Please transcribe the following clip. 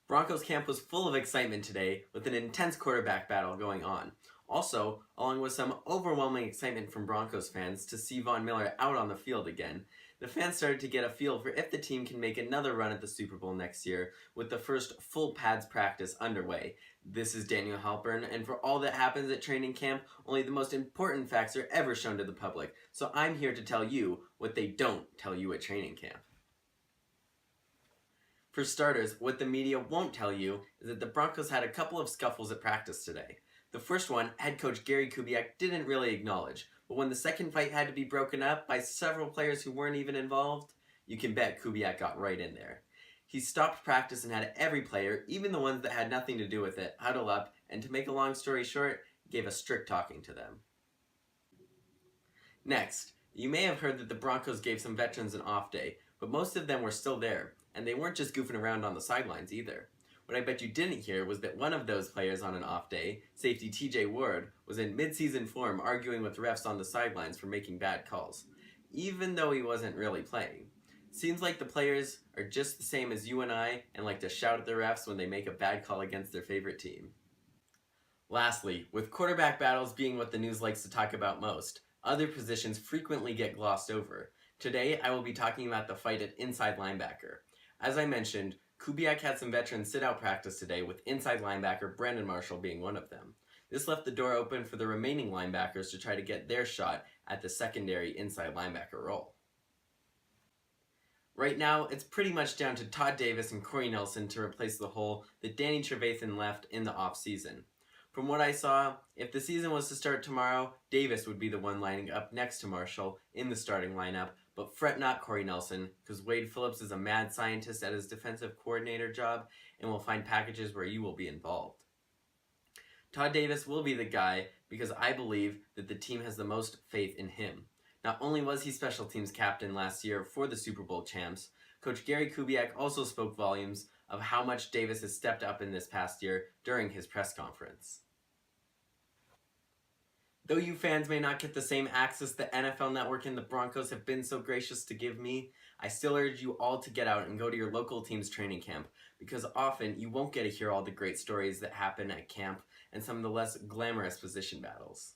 Broncos camp was full of excitement today with an intense quarterback battle going on. Also, along with some overwhelming excitement from Broncos fans to see Von Miller out on the field again, the fans started to get a feel for if the team can make another run at the Super Bowl next year with the first full pads practice underway. This is Daniel Halpern, and for all that happens at training camp, only the most important facts are ever shown to the public, so I'm here to tell you what they don't tell you at training camp. For starters, what the media won't tell you is that the Broncos had a couple of scuffles at practice today. The first one, head coach Gary Kubiak didn't really acknowledge, but when the second fight had to be broken up by several players who weren't even involved, you can bet Kubiak got right in there. He stopped practice and had every player, even the ones that had nothing to do with it, huddle up, and to make a long story short, gave a strict talking to them. Next, you may have heard that the Broncos gave some veterans an off day, but most of them were still there, and they weren't just goofing around on the sidelines either. What I bet you didn't hear was that one of those players on an off day, safety TJ Ward, was in mid-season form arguing with refs on the sidelines for making bad calls, even though he wasn't really playing. Seems like the players are just the same as you and I and like to shout at the refs when they make a bad call against their favorite team. Lastly, with quarterback battles being what the news likes to talk about most, other positions frequently get glossed over. Today, I will be talking about the fight at inside linebacker. As I mentioned, Kubiak had some veterans sit out practice today, with inside linebacker Brandon Marshall being one of them. This left the door open for the remaining linebackers to try to get their shot at the secondary inside linebacker role. Right now, it's pretty much down to Todd Davis and Corey Nelson to replace the hole that Danny Trevathan left in the offseason. From what I saw, if the season was to start tomorrow, Davis would be the one lining up next to Marshall in the starting lineup, but fret not, Corey Nelson, because Wade Phillips is a mad scientist at his defensive coordinator job and will find packages where you will be involved. Todd Davis will be the guy because I believe that the team has the most faith in him. Not only was he special teams captain last year for the Super Bowl champs, Coach Gary Kubiak also spoke volumes of how much Davis has stepped up in this past year during his press conference. Though you fans may not get the same access the NFL Network and the Broncos have been so gracious to give me, I still urge you all to get out and go to your local team's training camp, because often you won't get to hear all the great stories that happen at camp and some of the less glamorous position battles.